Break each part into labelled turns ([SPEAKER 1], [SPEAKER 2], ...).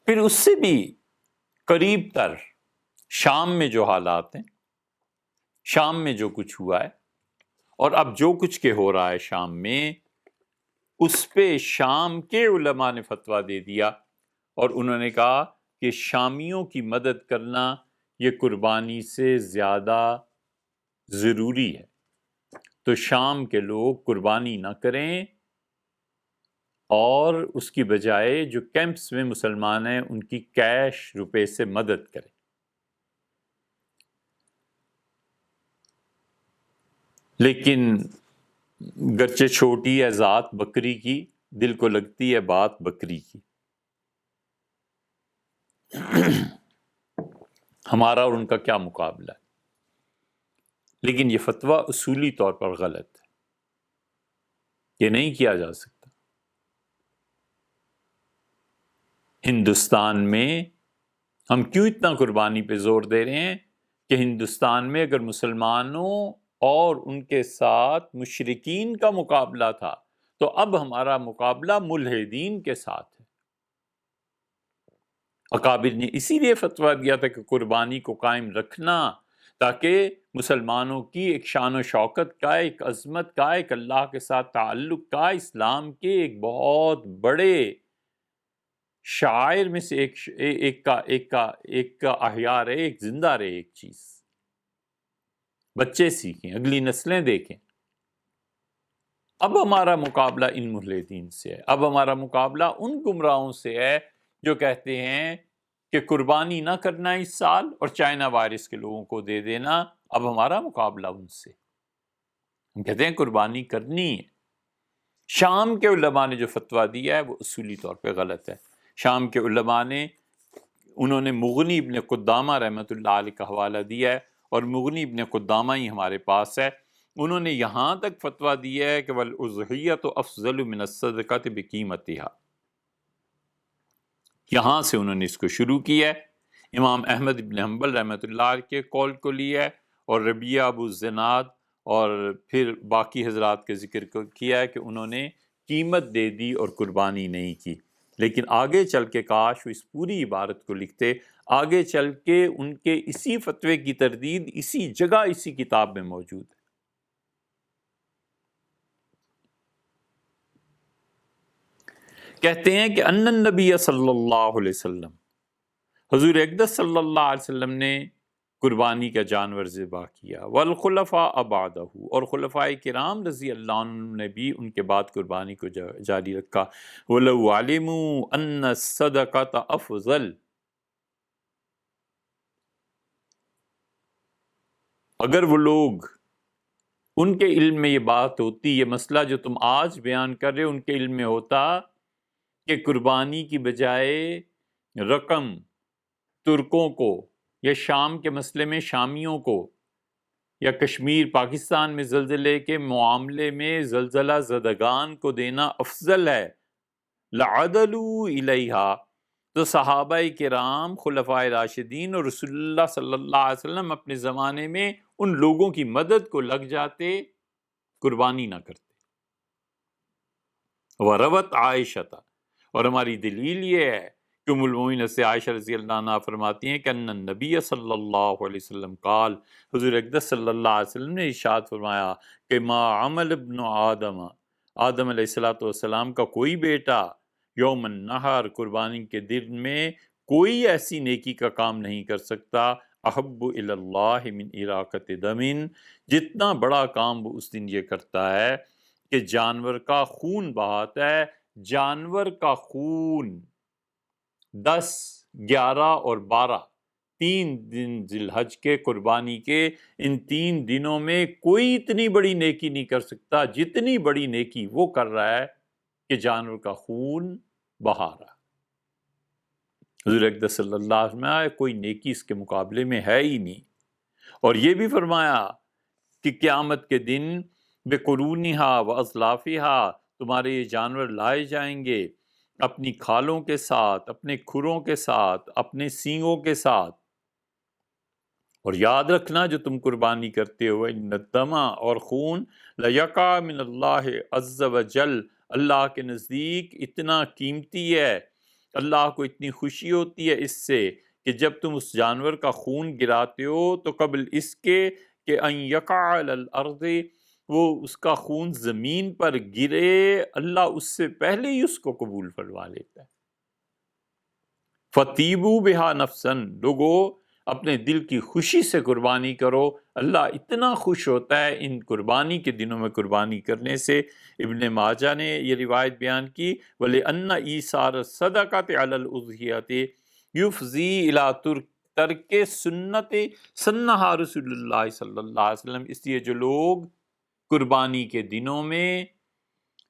[SPEAKER 1] پھر اس سے بھی قریب تر شام میں جو حالات ہیں، شام میں جو کچھ ہوا ہے، اور اب جو کچھ کے ہو رہا ہے شام میں، اس پہ شام کے علماء نے فتویٰ دے دیا، اور انہوں نے کہا کہ شامیوں کی مدد کرنا یہ قربانی سے زیادہ ضروری ہے، تو شام کے لوگ قربانی نہ کریں، اور اس کی بجائے جو کیمپس میں مسلمان ہیں ان کی کیش روپے سے مدد کریں۔ لیکن گرچہ چھوٹی ہے ذات بکری کی، دل کو لگتی ہے بات بکری کی۔ ہمارا اور ان کا کیا مقابلہ ہے؟ لیکن یہ فتویٰ اصولی طور پر غلط ہے، یہ نہیں کیا جا سکتا۔ ہندوستان میں ہم کیوں اتنا قربانی پہ زور دے رہے ہیں کہ ہندوستان میں اگر مسلمانوں اور ان کے ساتھ مشرکین کا مقابلہ تھا، تو اب ہمارا مقابلہ ملحدین کے ساتھ ہے۔ اکابر نے اسی لیے فتویٰ دیا تھا کہ قربانی کو قائم رکھنا، تاکہ مسلمانوں کی ایک شان و شوکت کا، ایک عظمت کا، ایک اللہ کے ساتھ تعلق کا، اسلام کے ایک بہت بڑے شاعر میں سے ایک کا احیا رہے، ایک زندہ رہے ایک چیز، بچے سیکھیں، اگلی نسلیں دیکھیں۔ اب ہمارا مقابلہ ان ملحدین سے ہے، اب ہمارا مقابلہ ان گمراہوں سے ہے جو کہتے ہیں کہ قربانی نہ کرنا اس سال اور چائنا وائرس کے لوگوں کو دے دینا۔ اب ہمارا مقابلہ ان سے، ہم کہتے ہیں قربانی کرنی ہے۔ شام کے علماء نے جو فتویٰ دیا ہے وہ اصولی طور پہ غلط ہے۔ شام کے علماء نے، انہوں نے مغنی ابن قدامہ رحمۃ اللہ علیہ کا حوالہ دیا ہے، اور مغنی ابن قدامہ ہی ہمارے پاس ہے۔ انہوں نے یہاں تک فتویٰ دیا ہے کہ وَالْأُضْحِيَّةُ أَفْضَلُ مِنَ الصَّدَقَةِ بِقِيمَتِهَا، یہاں سے انہوں نے اس کو شروع کیا ہے۔ امام احمد ابن حنبل رحمۃ اللہ علیہ کے قول کو لیا ہے، اور ربیعہ ابو زناد اور پھر باقی حضرات کے ذکر کو کیا ہے کہ انہوں نے قیمت دے دی اور قربانی نہیں کی۔ لیکن آگے چل کے کاش وہ اس پوری عبارت کو لکھتے، آگے چل کے ان کے اسی فتوے کی تردید اسی جگہ اسی کتاب میں موجود ہے۔ کہتے ہیں کہ ان النبی صلی اللہ علیہ وسلم، حضور اقدس صلی اللہ علیہ وسلم نے قربانی کا جانور ذبح کیا، والخلفاء بعدہ، اور خلفائے کرام رضی اللہ عنہ نے بھی ان کے بعد قربانی کو جاری رکھا۔ وَلَوْ عَلِمُوا أَنَّ الصَّدَقَةَ أَفْضَلُ، اگر وہ لوگ، ان کے علم میں یہ بات ہوتی، یہ مسئلہ جو تم آج بیان کر رہے ہو ان کے علم میں ہوتا کہ قربانی کی بجائے رقم ترکوں کو، یا شام کے مسئلے میں شامیوں کو، یا کشمیر پاکستان میں زلزلے کے معاملے میں زلزلہ زدگان کو دینا افضل ہے، لعدلوا الیہا، تو صحابہ کرام، خلفائے راشدین اور رسول اللہ صلی اللہ علیہ وسلم اپنے زمانے میں ان لوگوں کی مدد کو لگ جاتے، قربانی نہ کرتے۔ وروت عائشہ، اور ہماری دلیل یہ ہے کہ ام المؤمنین سے عائشہ رضی اللہ عنہا فرماتی ہیں کہ ان النبی صلی اللہ علیہ وسلم قال، حضور اقدس صلی اللہ علیہ وسلم نے ارشاد فرمایا کہ ما عمل ابن آدم، آدم علیہ السلام کا کوئی بیٹا، یوم النحر، قربانی کے دن میں کوئی ایسی نیکی کا کام نہیں کر سکتا، احب الی اللہ من اراقۃ دم، جتنا بڑا کام وہ اس دن یہ کرتا ہے کہ جانور کا خون بہاتا ہے۔ جانور کا خون 10، 11 اور 12، 3 دن ذی الحج کے قربانی کے، ان 3 دنوں میں کوئی اتنی بڑی نیکی نہیں کر سکتا جتنی بڑی نیکی وہ کر رہا ہے کہ جانور کا خون بہا رہا۔ حضور اقدس صلی اللہ علیہ وسلم نے کوئی نیکی اس کے مقابلے میں ہے ہی نہیں، اور یہ بھی فرمایا کہ قیامت کے دن بقرونہا واضلافہا، تمہارے یہ جانور لائے جائیں گے اپنی کھالوں کے ساتھ، اپنے کھروں کے ساتھ، اپنے سینگوں کے ساتھ، اور یاد رکھنا جو تم قربانی کرتے ہو، ان الدم، اور خون، لیقع من اللہ عز وجل، اللہ کے نزدیک اتنا قیمتی ہے، اللہ کو اتنی خوشی ہوتی ہے اس سے کہ جب تم اس جانور کا خون گراتے ہو تو قبل اس کے کہ ان یقع علی الارض، وہ اس کا خون زمین پر گرے، اللہ اس سے پہلے ہی اس کو قبول فرما لیتا ہے۔ فَطِيبُوا بِهَا نَفْسًا، لوگو اپنے دل کی خوشی سے قربانی کرو، اللہ اتنا خوش ہوتا ہے ان قربانی کے دنوں میں قربانی کرنے سے۔ ابن ماجہ نے یہ روایت بیان کی، وَلِأَنَّ إِيثَارَ الصَّدَقَةِ عَلَى الْأُضْحِيَّةِ يُفْضِي إِلَىٰ ترک سنت سنہا رسول اللہ صلی اللہ علیہ وسلم، اس لیے جو لوگ قربانی کے دنوں میں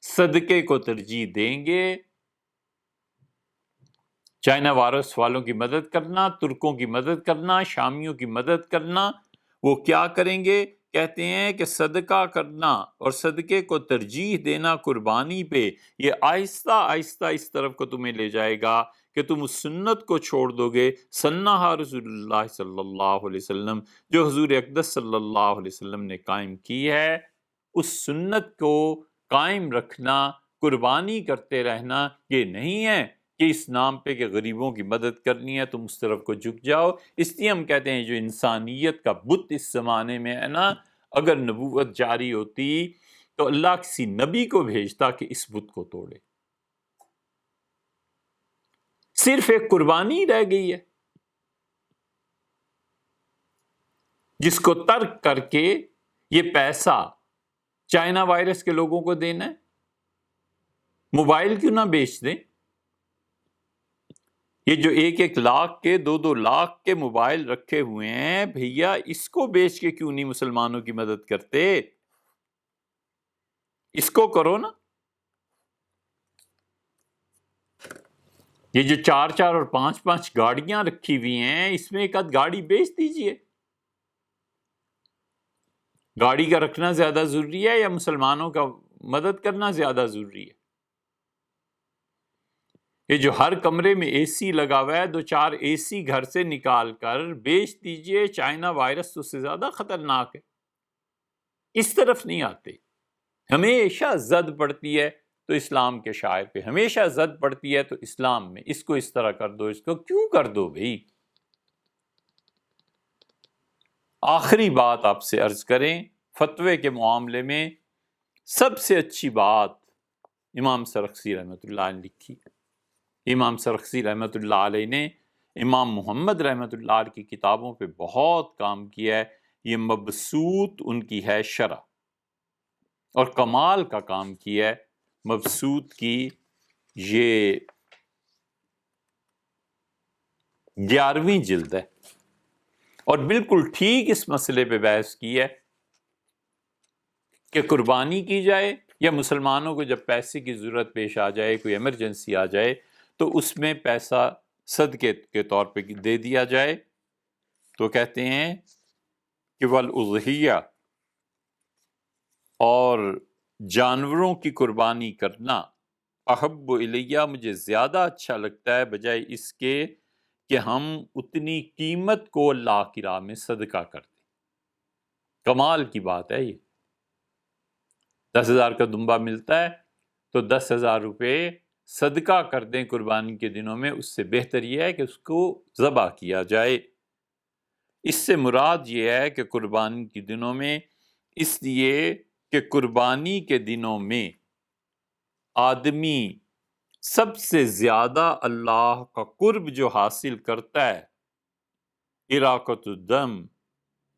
[SPEAKER 1] صدقے کو ترجیح دیں گے، چائنا وائرس والوں کی مدد کرنا، ترکوں کی مدد کرنا، شامیوں کی مدد کرنا، وہ کیا کریں گے؟ کہتے ہیں کہ صدقہ کرنا اور صدقے کو ترجیح دینا قربانی پہ، یہ آہستہ آہستہ اس طرف کو تمہیں لے جائے گا کہ تم اس سنت کو چھوڑ دو گے، سنہا رسول اللہ صلی اللہ علیہ وسلم، جو حضور اقدس صلی اللہ علیہ وسلم نے قائم کی ہے۔ اس سنت کو قائم رکھنا، قربانی کرتے رہنا، یہ نہیں ہے کہ اس نام پہ کہ غریبوں کی مدد کرنی ہے تم اس طرف کو جھک جاؤ۔ اس لیے ہم کہتے ہیں جو انسانیت کا بت اس زمانے میں ہے نا، اگر نبوت جاری ہوتی تو اللہ کسی نبی کو بھیجتا کہ اس بت کو توڑے۔ صرف ایک قربانی رہ گئی ہے جس کو ترک کر کے یہ پیسہ چائنا وائرس کے لوگوں کو دینا ہے۔ موبائل کیوں نہ بیچ دیں؟ یہ جو 1-1 لاکھ کے 2-2 لاکھ کے موبائل رکھے ہوئے ہیں، بھیا اس کو بیچ کے کیوں نہیں مسلمانوں کی مدد کرتے؟ اس کو کرو نا۔ یہ جو 4-4 اور 5-5 گاڑیاں رکھی ہوئی ہیں، اس میں ایک آدھ گاڑی بیچ دیجئے۔ گاڑی کا رکھنا زیادہ ضروری ہے یا مسلمانوں کا مدد کرنا زیادہ ضروری ہے؟ یہ جو ہر کمرے میں اے سی لگا ہوا ہے، 2-4 اے سی گھر سے نکال کر بیچ دیجئے، چائنا وائرس تو اس سے زیادہ خطرناک ہے۔ اس طرف نہیں آتے۔ ہمیشہ زد پڑتی ہے تو اسلام کے شاعر پہ، ہمیشہ زد پڑتی ہے تو اسلام میں، اس کو اس طرح کر دو، اس کو کیوں کر دو بھئی؟ آخری بات آپ سے عرض کریں، فتوے کے معاملے میں سب سے اچھی بات امام سرخسی رحمۃ اللہ علیہ نے لکھی۔ امام سرخسی رحمۃ اللہ علیہ نے امام محمد رحمۃ اللہ علیہ کی کتابوں پہ بہت کام کیا ہے۔ یہ مبسوط ان کی ہے شرح، اور کمال کا کام کیا ہے۔ مبسوط کی یہ 11ویں جلد ہے، اور بالکل ٹھیک اس مسئلے پہ بحث کی ہے کہ قربانی کی جائے یا مسلمانوں کو جب پیسے کی ضرورت پیش آ جائے، کوئی ایمرجنسی آ جائے تو اس میں پیسہ صدقے کے طور پہ دے دیا جائے۔ تو کہتے ہیں کہ والاضحیہ، اور جانوروں کی قربانی کرنا، احب الیہ، مجھے زیادہ اچھا لگتا ہے بجائے اس کے کہ ہم اتنی قیمت کو اللہ کی راہ میں صدقہ کر دیں۔ کمال کی بات ہے یہ۔ 10,000 کا دمبا ملتا ہے تو 10,000 روپے صدقہ کر دیں قربانی کے دنوں میں، اس سے بہتر یہ ہے کہ اس کو ذبح کیا جائے۔ اس سے مراد یہ ہے کہ قربانی کے دنوں میں، اس لیے کہ قربانی کے دنوں میں آدمی سب سے زیادہ اللہ کا قرب جو حاصل کرتا ہے، اراقۃ الدم،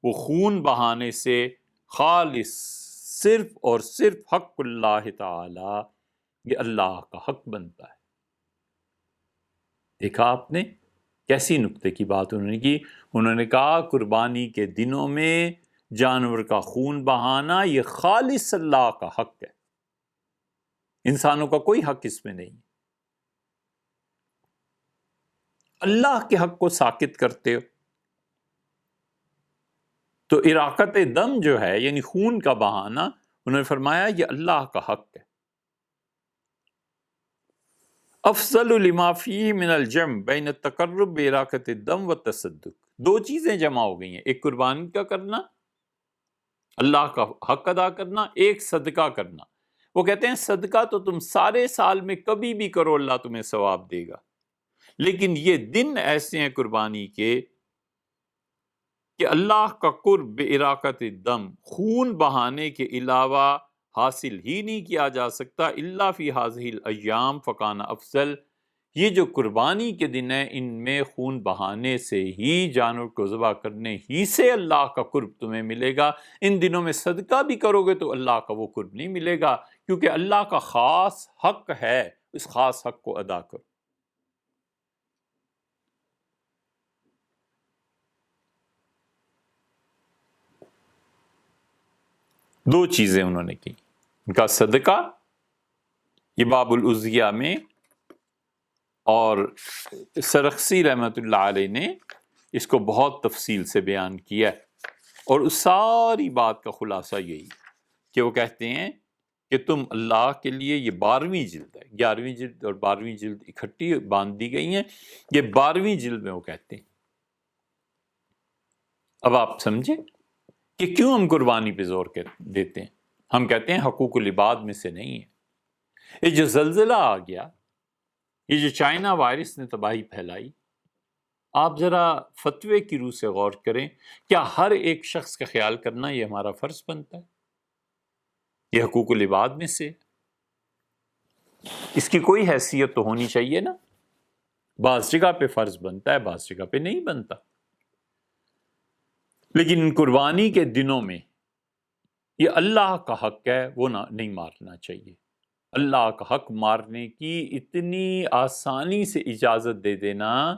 [SPEAKER 1] وہ خون بہانے سے، خالص صرف اور صرف حق اللہ تعالی، یہ اللہ کا حق بنتا ہے۔ دیکھا آپ نے کیسی نکتے کی بات انہوں نے کی؟ انہوں نے کہا قربانی کے دنوں میں جانور کا خون بہانا یہ خالص اللہ کا حق ہے، انسانوں کا کوئی حق اس میں نہیں۔ اللہ کے حق کو ساکت کرتے ہو۔ تو اراقت دم جو ہے یعنی خون کا بہانا، انہوں نے فرمایا یہ اللہ کا حق ہے۔ افضل لما فیہ من الجمع بین التقرب باراقت الدم والتصدق، 2 چیزیں جمع ہو گئی ہیں، ایک قربانی کا کرنا، اللہ کا حق ادا کرنا، ایک صدقہ کرنا۔ وہ کہتے ہیں صدقہ تو تم سارے سال میں کبھی بھی کرو، اللہ تمہیں ثواب دے گا، لیکن یہ دن ایسے ہیں قربانی کے کہ اللہ کا قرب بإراقۃ الدم، خون بہانے کے علاوہ حاصل ہی نہیں کیا جا سکتا الا فی هذه الایام فکان افضل۔ یہ جو قربانی کے دن ہیں ان میں خون بہانے سے ہی، جانور کو ذبح کرنے ہی سے اللہ کا قرب تمہیں ملے گا۔ ان دنوں میں صدقہ بھی کرو گے تو اللہ کا وہ قرب نہیں ملے گا، کیونکہ اللہ کا خاص حق ہے، اس خاص حق کو ادا کرو۔ دو چیزیں انہوں نے کی، ان کا صدقہ، یہ باب العضیہ میں، اور سرخسی رحمۃ اللہ علیہ نے اس کو بہت تفصیل سے بیان کیا ہے، اور اس ساری بات کا خلاصہ یہی کہ وہ کہتے ہیں کہ تم اللہ کے لیے، یہ 12ویں جلد ہے، 11ویں جلد اور 12ویں جلد اکٹھی باندھ دی گئی ہیں، یہ 12ویں جلد میں وہ کہتے ہیں۔ اب آپ سمجھیں کہ کیوں ہم قربانی پہ زور دیتے ہیں۔ ہم کہتے ہیں حقوق العباد میں سے نہیں ہے۔ یہ جو زلزلہ آ گیا، یہ جو چائنا وائرس نے تباہی پھیلائی، آپ ذرا فتوے کی روح سے غور کریں، کیا ہر ایک شخص کا خیال کرنا یہ ہمارا فرض بنتا ہے؟ یہ حقوق العباد میں سے، اس کی کوئی حیثیت تو ہونی چاہیے نا۔ بعض جگہ پہ فرض بنتا ہے، بعض جگہ پہ نہیں بنتا۔ لیکن ان قربانی کے دنوں میں یہ اللہ کا حق ہے، وہ نہیں مارنا چاہیے۔ اللہ کا حق مارنے کی اتنی آسانی سے اجازت دے دینا،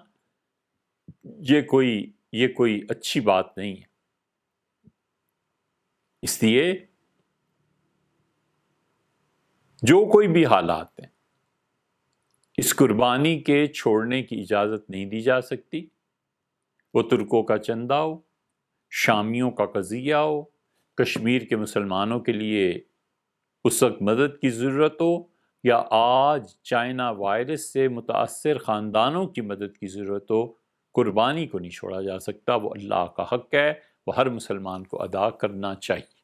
[SPEAKER 1] یہ کوئی اچھی بات نہیں ہے۔ اس لیے جو کوئی بھی حالات ہیں، اس قربانی کے چھوڑنے کی اجازت نہیں دی جا سکتی، وہ ترکوں کا چندہ ہو، شامیوں کا قضیہ ہو، کشمیر کے مسلمانوں کے لیے اس وقت مدد کی ضرورت ہو، یا آج چائنا وائرس سے متاثر خاندانوں کی مدد کی ضرورت ہو، قربانی کو نہیں چھوڑا جا سکتا۔ وہ اللہ کا حق ہے، وہ ہر مسلمان کو ادا کرنا چاہیے۔